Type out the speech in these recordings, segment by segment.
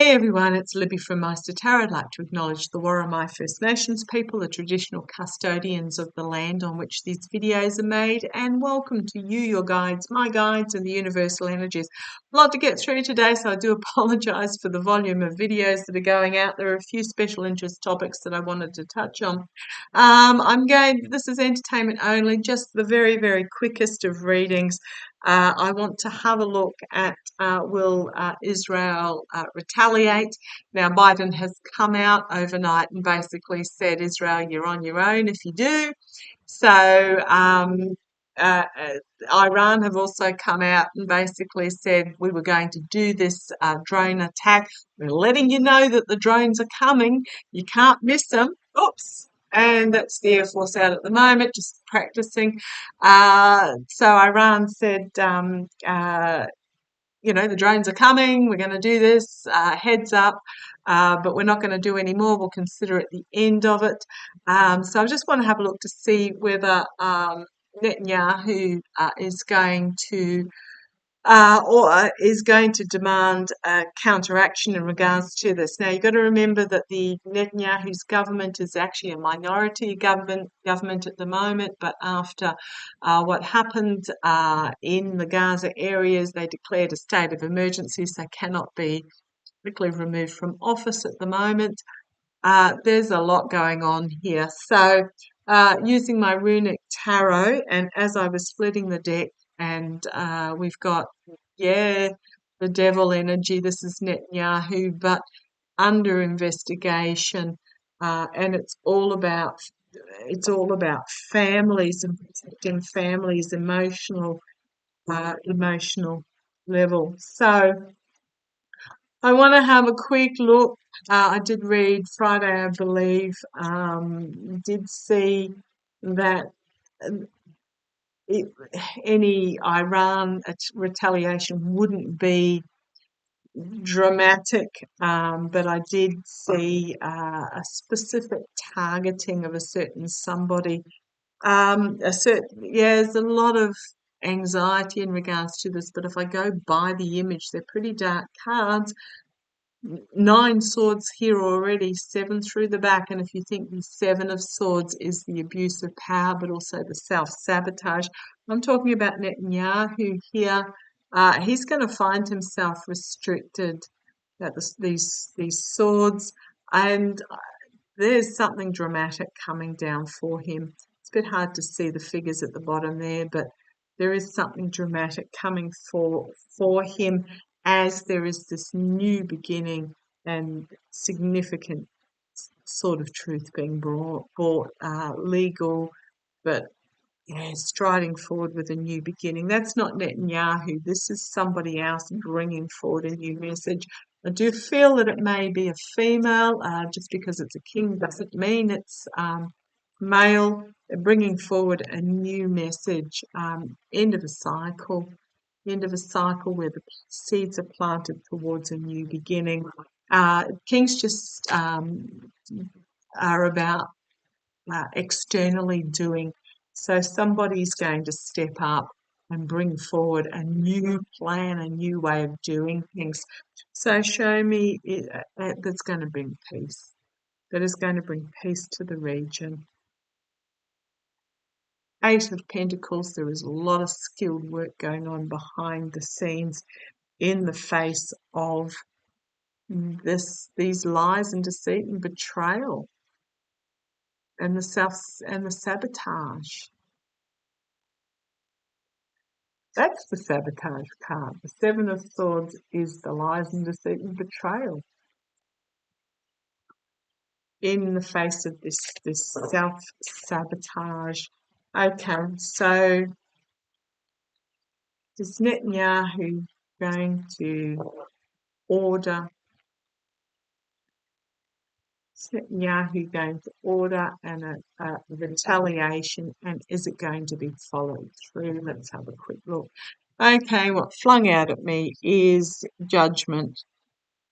Hey everyone, it's Libby from maighstirtarot. I'd like to acknowledge the Worimi First Nations people, the traditional custodians of the land on which these videos are made, and welcome to you, your guides, my guides, and the universal energies. A lot to get through today, so I do apologise for the volume of videos that are going out. There are a few special interest topics that I wanted to touch on. This is entertainment only, just the very, very quickest of readings. I want to have a look at will Israel retaliate? Now, Biden has come out overnight and basically said, Israel, you're on your own if you do. So Iran have also come out and basically said, we were going to do this drone attack. We're letting you know that the drones are coming. You can't miss them. Oops. And that's the Air Force out at the moment, just practicing. So Iran said, the drones are coming. We're going to do this. Heads up. But we're not going to do any more. We'll consider it the end of it. So I just want to have a look to see whether Netanyahu is going to demand counteraction in regards to this. Now, you've got to remember that the Netanyahu's government is actually a minority government at the moment, but after what happened in the Gaza areas, they declared a state of emergency, so cannot be quickly removed from office at the moment. There's a lot going on here. So using my runic tarot, and as I was splitting the deck, and we've got, the devil energy. This is Netanyahu, but under investigation, and it's all about families and protecting families' emotional level. So I want to have a quick look. I did read Friday, I believe, did see that any Iran retaliation wouldn't be dramatic, but I did see a specific targeting of a certain somebody. There's a lot of anxiety in regards to this, but if I go by the image, they're pretty dark cards. 9 swords here already, 7 through the back, and if you think the 7 of swords is the abuse of power, but also the self-sabotage, I'm talking about Netanyahu here. He's going to find himself restricted at these swords, and there's something dramatic coming down for him. It's a bit hard to see the figures at the bottom there, but there is something dramatic coming for him, as there is this new beginning and significant sort of truth being brought legal, but striding forward with a new beginning. That's not Netanyahu. This is somebody else bringing forward a new message. I do feel that it may be a female. Just because it's a king doesn't mean it's male. They're bringing forward a new message. End of a cycle where the seeds are planted towards a new beginning. Kings just are about externally doing. So somebody's going to step up and bring forward a new plan, a new way of doing things. So show me that's going to bring peace. That is going to bring peace to the region. 8 of Pentacles, there is a lot of skilled work going on behind the scenes in the face of these lies and deceit and betrayal and the sabotage. That's the sabotage card. The 7 of Swords is the lies and deceit and betrayal in the face of this self-sabotage. Okay, so is Netanyahu going to order? Is Netanyahu going to order a retaliation, and is it going to be followed through? Let's have a quick look. Okay, what flung out at me is judgment,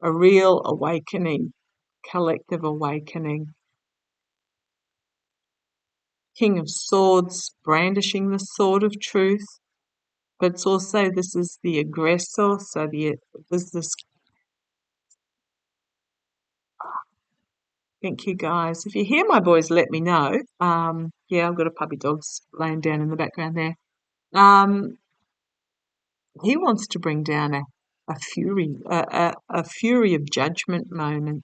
a real awakening, collective awakening. King of Swords, brandishing the sword of truth, but it's also, this is the aggressor, so there's this Thank you, guys. If you hear my boys, let me know. Yeah, I've got a puppy dog's laying down in the background there. He wants to bring down a fury of judgment moment.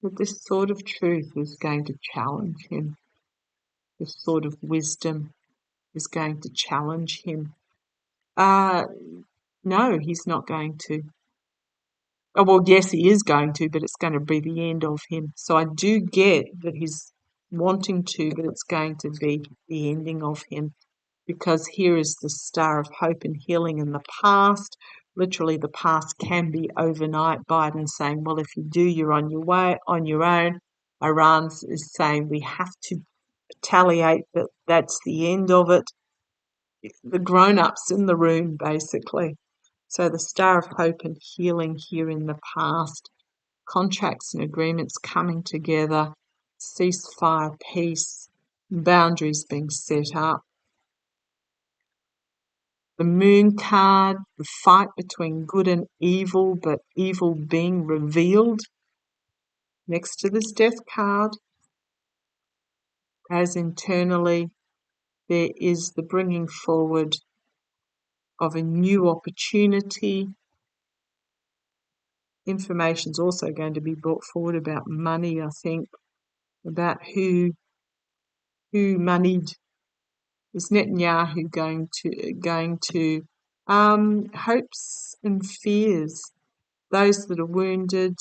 That this sort of truth is going to challenge him. This sort of wisdom is going to challenge him. No, he's not going to. Oh, well, yes, he is going to, but it's going to be the end of him. So I do get that he's wanting to, but it's going to be the ending of him, because here is the star of hope and healing in the past. Literally, the past can be overnight. Biden saying, well, if you do, you're on your way, on your own. Iran is saying we have to retaliate, but that's the end of it. The grown-ups in the room, basically. So the star of hope and healing here in the past, contracts and agreements coming together, ceasefire, peace, boundaries being set up. The moon card, the fight between good and evil, but evil being revealed. Next to this death card, as internally, there is the bringing forward of a new opportunity. Information's also going to be brought forward about money, I think, about who moneyed. Is Netanyahu going to hopes and fears, those that are wounded,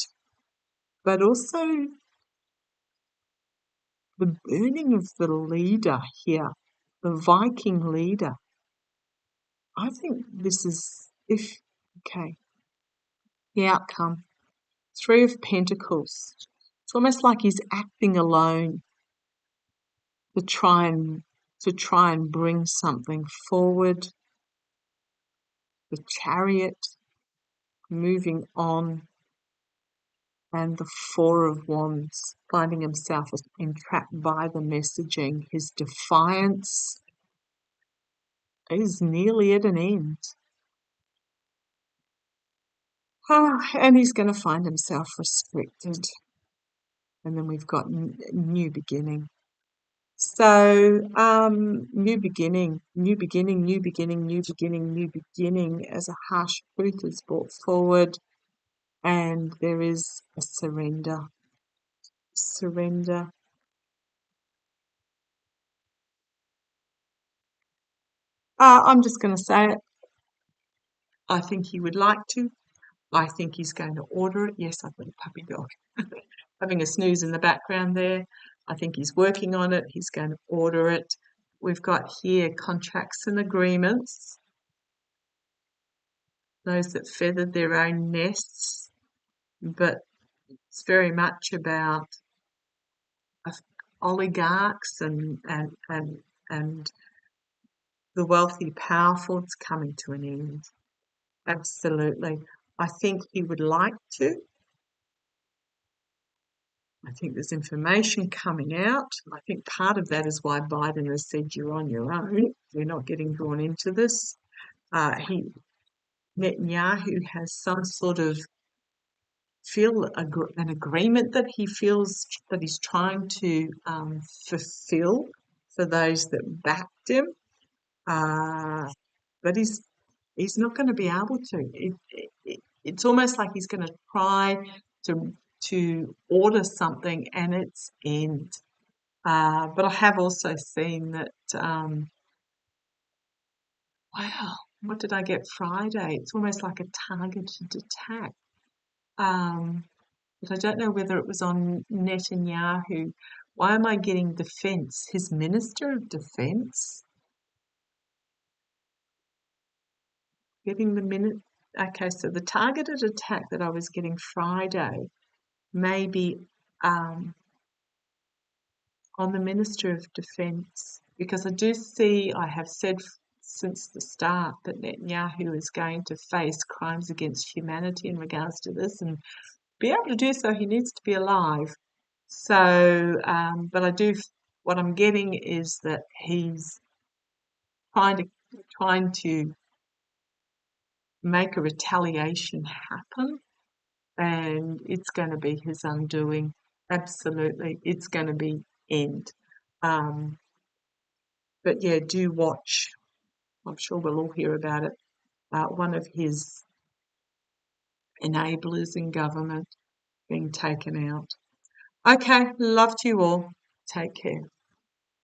but also the burning of the leader here, the Viking leader. I think this is the outcome. 3 of Pentacles. It's almost like he's acting alone to try and bring something forward. The Chariot, moving on, and the 4 of Wands, finding himself entrapped by the messaging. His defiance is nearly at an end. And he's going to find himself restricted. And then we've got new beginning. So, new beginning, new beginning, new beginning, new beginning, new beginning, as a harsh truth is brought forward, and there is a surrender. Surrender. I'm just going to say it. I think he would like to. I think he's going to order it. Yes, I've got a puppy dog having a snooze in the background there. I think he's working on it. He's going to order it. We've got here contracts and agreements. Those that feathered their own nests, but it's very much about oligarchs and the wealthy, powerful. It's coming to an end. Absolutely. I think he would like to. I think there's information coming out. I think part of that is why Biden has said you're on your own. You're not getting drawn into this. Netanyahu has some sort of an agreement that he feels that he's trying to fulfill for those that backed him, but he's not going to be able to. It's almost like he's going to try to order something and its end. But I have also seen that. Wow, what did I get Friday? It's almost like a targeted attack. But I don't know whether it was on Netanyahu. Why am I getting defence? His Minister of Defence? Getting the minute. Okay, so the targeted attack that I was getting Friday may be on the Minister of Defence, because I have said since the start that Netanyahu is going to face crimes against humanity in regards to this, and be able to do so, he needs to be alive. So, but what I'm getting is that he's trying to make a retaliation happen, and it's going to be his undoing. Absolutely. It's going to be end. Um, but yeah, do watch. I'm sure we'll all hear about it. One of his enablers in government being taken out. Okay, love to you all. Take care.